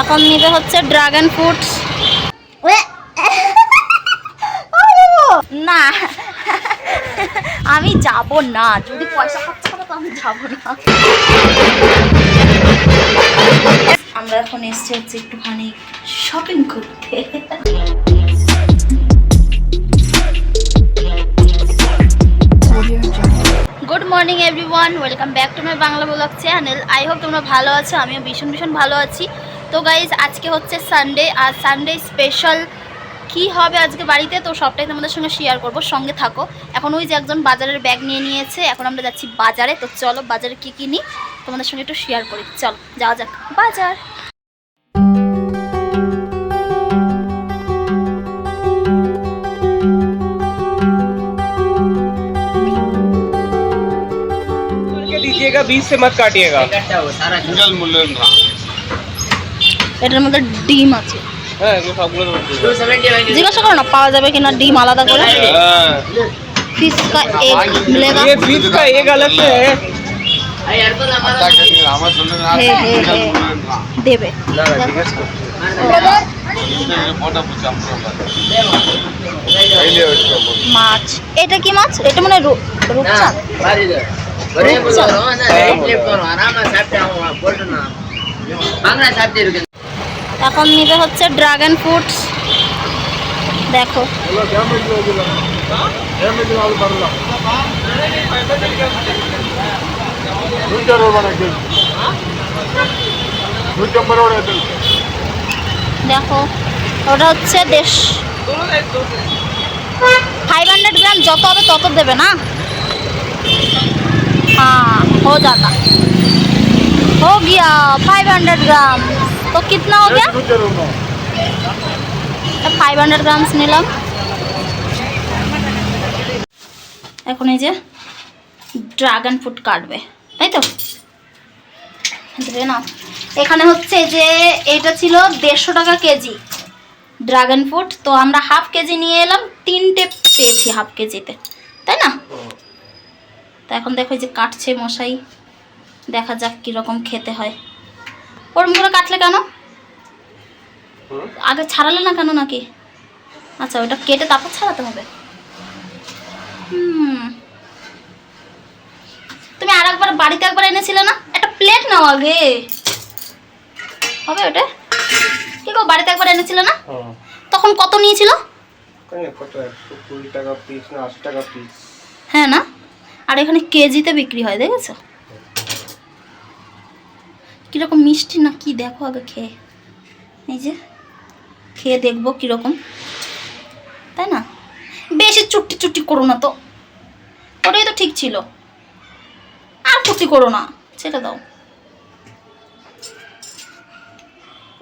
এখন নিবে হচ্ছে ড্রাগন ফ্রুটস। না আমি যাব না, যদি পয়সা খরচ করে তো আমি যাব না। আমরা এখন এসেছি হচ্ছে একটুখানি শপিং করতে। Good morning everyone, welcome back to my Bangla blog channel. I hope তোমরা ভালো আছো, আমিও ভীষণ ভালো আছি। তো গাইজ আজকে হচ্ছে সানডে, আর সানডে স্পেশাল কি হবে আজকে বাড়িতে তো সবটাই তোমাদের সঙ্গে শেয়ার করব, সঙ্গে থাকো। এখন ওই যে একজন বাজারের ব্যাগ নিয়ে নিয়েছে, এখন আমরা যাচ্ছি বাজারে। তো চলো বাজারে কি কিনি তোমাদের সঙ্গে একটু শেয়ার করি, চলো যাওয়া যাক বাজার। लीजिएगा 20 से मत काटिएगा। এটার মধ্যে ডিম আছে, হ্যাঁ সবগুলো জিজ্ঞাসা করো না পাওয়া যাবে কিনা ডিম আলাদা করে। फिश का एग मिलेगा, ये फिश का एग अलग से है। দেবে মাছ। এটা কি মাছ? এটা মানে রূপচাঁদ। এখন নিবে হচ্ছে ড্রাগন ফ্রুটস। দেখো দেখো ওটা হচ্ছে 500 ग्राम, যত হবে তত দেবে না। हाँ हो जाता, हो गया 500 ग्राम। तो कितना हो गया? 500 গ্রামস নিলাম। এখন এই যে ড্রাগন ফ্রুট কাটবে, তাই তো দেবে না। এখানে হচ্ছে যে এটা ছিল 150 টাকা কেজি ড্রাগন ফ্রুট, তো আমরা হাফ কেজি নিয়ে এলাম, 3টে পেয়েছি হাফ কেজিতে, তাই না? তো এখন দেখো যে কাটছে মশাই, দেখা যাক কীরকম খেতে হয়। ওরম করে কাটলে কেন? আগে ছাড়ালে না কেন নাকি? আচ্ছা ওটা কেটে তারপর ছাড়াতে হবে। তুমি আর একবার বাড়িতে একবার এনেছিলে না, একটা প্লেট নাও আগে, হবে ওটা? কি গো বাড়িতে একবার এনেছিলে না, তখন কত নিয়েছিল? হ্যাঁ না, আর এখানে কেজিতে বিক্রি হয়, দেখেছো কিরকম মিষ্টি না কি? দেখো আগে খেয়ে, এই যে খেয়ে দেখবো কিরকম, তাই না? বেশি চুট্টি চুট্টি করো না তো, ওটাই তো ঠিক ছিল, আর চুট্টি করো না, ছেড়ে দাও,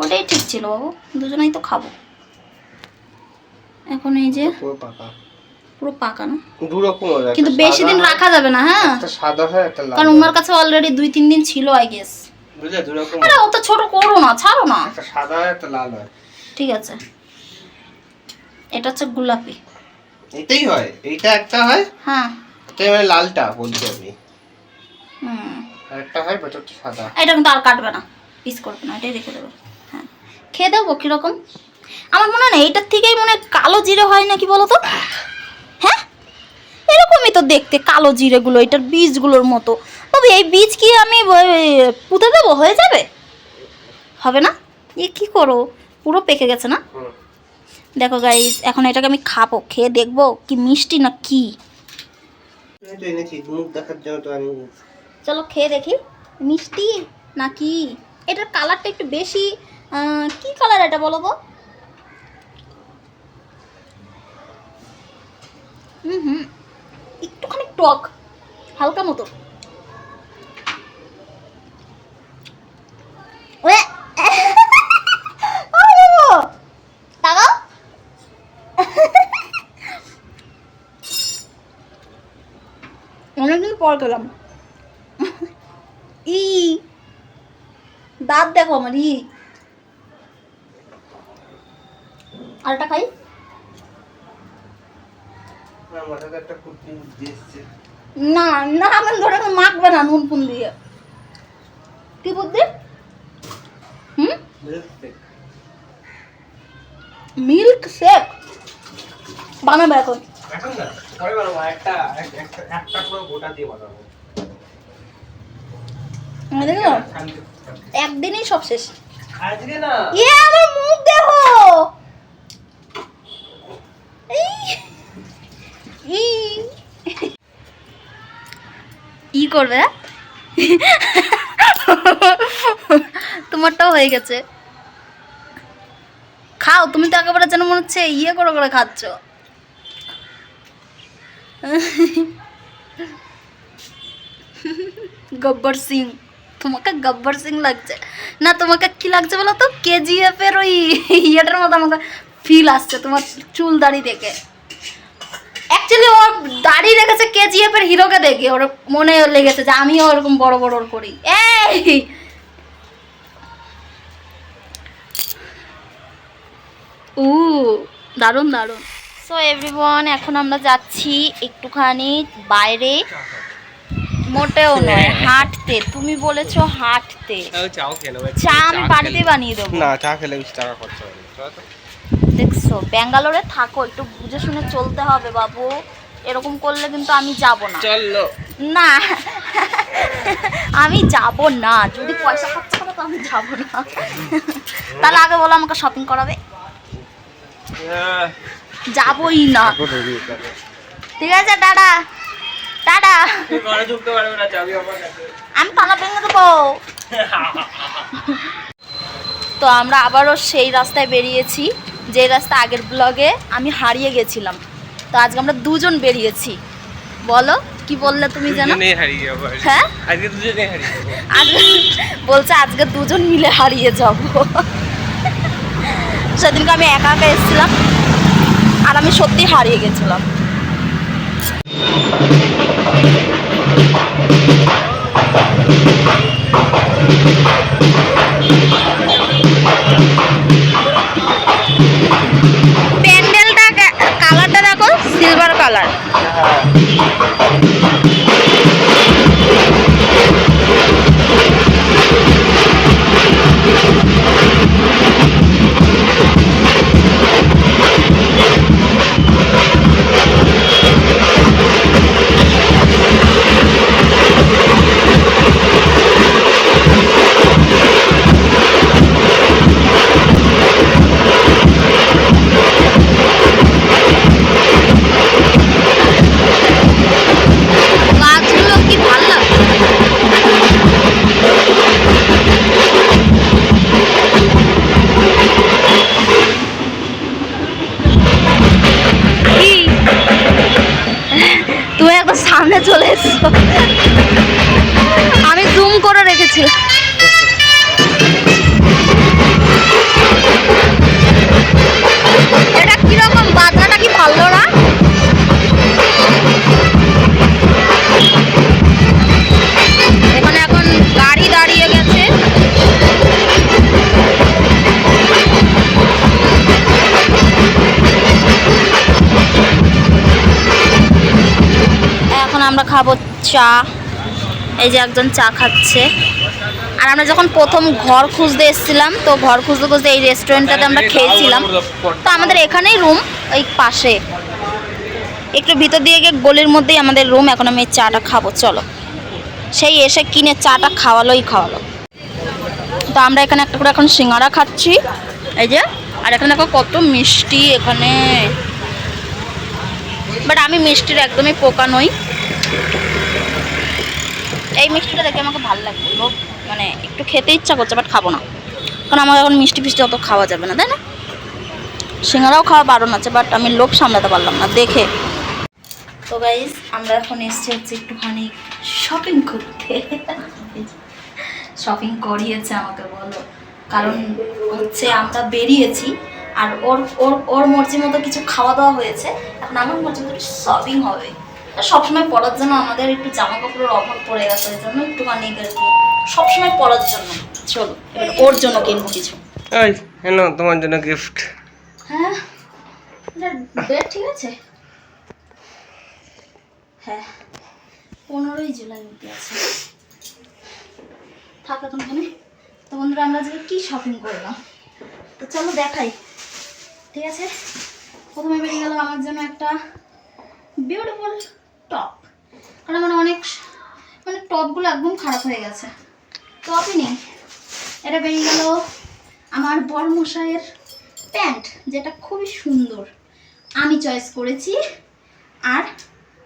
ওটাই ঠিক ছিল বাবু, দুজনেই তো খাবো। এখন এই যে পুরো পাকা না, কিন্তু বেশি দিন রাখা যাবে না। হ্যাঁ কারণ উমার কাছে অলরেডি 2-3 দিন ছিল আই গেস। আরে অত ছোট করো না, ছাড়ো না। সাদা হয় একটা লাল হয়, ঠিক আছে। এটা হচ্ছে গোলাপি, এটাই হয়, এইটা একটা হয়। হ্যাঁ এটাই মানে লালটা বলছি আমি। একটা হয় বাট ওটা সাদা। এটা কিন্তু আর কাটবে না, পিস করবে না, এটাই রেখে দেবো। হ্যাঁ খেয়ে দেখবো কিরকম। আমার মনে হয় না এইটার থেকেই মনে হয় কালো জিরে হয় নাকি বলো তো? হ্যাঁ এরকমই তো দেখতে কালো জিরেগুলো, এটার বীজগুলোর মতো। তবে এই বীজ কি আমি পুঁতে দেবো, হয়ে যাবে? হবে না? এ কি করো, পুরো পেকে গেছে না। দেখো গাইস এখন এটাকে আমি খাবো, খেয়ে দেখবো কি মিষ্টি না কি। চলো খেয়ে দেখি মিষ্টি না কি। এটার কালারটা একটু বেশি, কি কালার এটা বলো তো? একটুখানি টক, হালকা মতো। অনেকদিন পর খেলাম। ই দাঁত দেখো আমার, আরেকটা খাই। না না আমার ধরে মাখবে না নুন ফুন দিয়ে। কি বুদ্ধি? মিল্ক শেক বানাবে এখন। এখন না পরে বানাবো, একটা পুরো গোটা দিয়ে বানাবো। দেখো একদিনই সব শেষ। আজকে না আমার মুখ দেখো। ই করবে তোমারটাও হয়ে গেছে, খাও। তুমি তো একেবারে যেন মনে হচ্ছে ইয়ে করে করে খাচ্ছ। গব্বর সিং, তোমাকে গব্বর সিং লাগছে না, তোমাকে কি লাগছে বলো তো? কেজিএফ এর ওই ইয়েটার মতো আমাকে ফিল আসছে তোমার চুল দাড়ি দেখে। অ্যাকচুয়ালি ওর দাড়ি রেখেছে কেজিএফ এর হিরোকে দেখে, ওর মনে লেগেছে যে আমিও ওরকম বড় বড় করি। এই দারুণ দারুণ। সো এভরিওয়ান, এখন আমরা যাচ্ছি একটুখানি বাইরে, মোটেও নয় হাঁটতে। তুমি বলেছো হাঁটতে, চা আমি বাড়িতে বানিয়ে দেবো। না, চা খেলে বেশি টাকা খরচ হবে। দেখছো, ব্যাঙ্গালোরে থাকো, একটু বুঝে শুনে চলতে হবে বাবু। এরকম করলে কিন্তু আমি যাব না। চলো না আমি যাব না, যদি পয়সা খরচ করো তো আমি যাব না। তাহলে আগে বলো আমাকে শপিং করাবে। যাবই না। ঠিক আছে, টাটা টাটা। আমি তালা ভেঙে দেবো। তো আমরা আবারও সেই রাস্তায় বেরিয়েছি যে রাস্তা আগের ব্লগে আমি হারিয়ে গেছিলাম। তো আজকে আমরা দুজন বেরিয়েছি। বলো কি বললে তুমি জানো? হ্যাঁ আজকে বলছে আজকে দুজন মিলে হারিয়ে যাব। সেদিনকে আমি একা একা এসেছিলাম আর আমি সত্যি হারিয়ে গেছিলাম। প্যান্ডেলটা কালারটা দেখো, সিলভার কালার। গাছগুলো কি ভালো লাগছে। তুমি একদম সামনে চলে এসছো, আমি জুম করে রেখেছিলাম। এটা কিরকম বাজনাটা কি ভালো না? এখানে এখন গাড়ি দাঁড়িয়ে গেছে। এখন আমরা খাবো চা। এই যে একজন চা খাচ্ছে। আর আমরা যখন প্রথম ঘর খুঁজতে এসেছিলাম, তো ঘর খুঁজতে খুঁজতে এই রেস্টুরেন্টটাতে আমরা খেয়েছিলাম। তো আমাদের এখানেই রুম, ওই পাশে একটু ভিতর দিয়ে গিয়ে গলির মধ্যেই আমাদের রুম। এখন আমি এই চাটা খাবো, চলো। সেই এসে কিনে চাটা খাওয়ালো। তো আমরা এখানে একটা করে এখন সিঙ্গারা খাচ্ছি, এই যে। আর এখানে দেখো কত মিষ্টি এখানে, বাট আমি মিষ্টির একদমই পোকা নই। এই মিষ্টিটা দেখে আমাকে ভালো লাগে, মানে একটু খেতে ইচ্ছা করছে, বাট খাবো না, কারণ আমার এখন মিষ্টি ফিষ্টি অত খাওয়া যাবে না, তাই না? সিঙ্গারাও খাওয়া বারণ আছে, বাট আমি লোভ সামলাতে পারলাম না দেখে। তো গাইস, আমরা এখন এসেছি হচ্ছে একটুখানি শপিং করতে। শপিং করিয়েছে আমাকে, বলো। কারণ হচ্ছে আমরা বেরিয়েছি আর ওর ওর ওর মর্জি মতো কিছু খাওয়া দাওয়া হয়েছে, এখন আমার মর্জি মতো শপিং হবে। সবসময় পরার জন্য আমাদের একটু জামা কাপড়ের অভাব পড়ে গেছে, ওই জন্য একটুখানি আর কি সবসময় পরার জন্য। চলো এবার ওর জন্য কিনবো কিছু। তোমার জন্য গিফট। হ্যাঁ, ডেট ঠিক আছে। হ্যাঁ, 15ই জুলাই অবধি আছে। থাক এখন এখানে। তো তো বন্ধুরা আমরা আজকে কী শপিং করলাম তো চলো দেখাই, ঠিক আছে। প্রথমে বেরিয়ে গেল আমার জন্য একটা বিউটিফুল টপ, কারণ আমার অনেক মানে টপগুলো একদম খারাপ হয়ে গেছে, টপই নেই। এটা বেরিয়ে গেল আমার বড়মশাইয়ের প্যান্ট, যেটা খুবই সুন্দর, আমি চয়েস করেছি, আর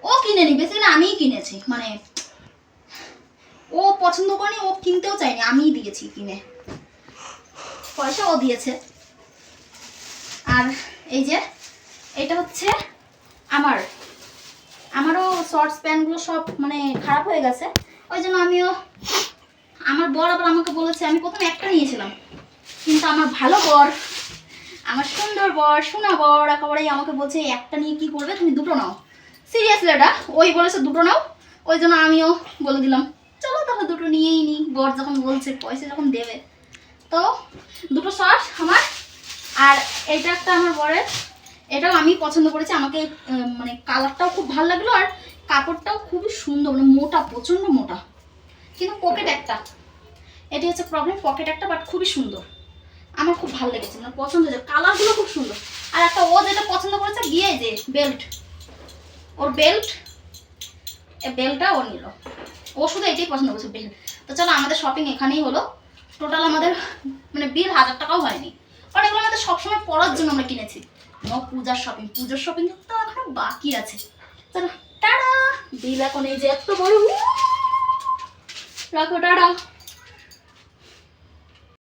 ও কিনে নি, বেসিক্যালি আমিই কিনেছি, মানে ও পছন্দ করেনি, ও কিনতেও চায়নি, আমিই দিয়েছি কিনে, পয়সা ও দিয়েছে। আর এই যে এটা হচ্ছে আমারও শর্টস প্যান্টগুলো সব মানে খারাপ হয়ে গেছে, ওই জন্য আমিও, আমার বর আবার আমাকে বলেছে, আমি প্রথমে একটা নিয়েছিলাম, কিন্তু আমার ভালো বর, আমার সুন্দর বর, সোনা বর একেবারেই আমাকে বলছে একটা নিয়ে কি করবে, তুমি দুটো নাও। সিরিয়াসলি এটা ওই বলেছে দুটো নাও, ওই জন্য আমিও বলে দিলাম চলো তাহলে দুটো নিয়েই নিই, বর যখন বলছে, পয়সা যখন দেবে। তো দুটো শর্ট আমার, আর এইটা একটা আমার বরের, এটাও আমি পছন্দ করেছি, আমাকে মানে কালারটাও খুব ভালো লাগলো, আর কাপড়টাও খুবই সুন্দর, মানে মোটা, প্রচণ্ড মোটা, কিন্তু পকেট একটা, এটি হচ্ছে প্রবলেম, পকেট একটা, বাট খুবই সুন্দর, আমার খুব ভালো লেগেছে, মানে পছন্দ হয়েছে, কালারগুলো খুব সুন্দর। আর একটা ও যেটা পছন্দ করেছে গিয়ে যে বেল্ট, ওর বেল্টটা ও নিল, ও শুধু এটাই পছন্দ করেছে, বেল্ট। তো চলো আমাদের শপিং এখানেই হলো, টোটাল আমাদের মানে বিল 1000 টাকাও হয়নি, কারণ এগুলো আমাদের সবসময় পরার জন্য আমরা কিনেছি। পূজার শপিং তো এখনো বাকি আছে। চলো টাটা, বিল এখন এই যে এত বড়, রাখো, টাটা।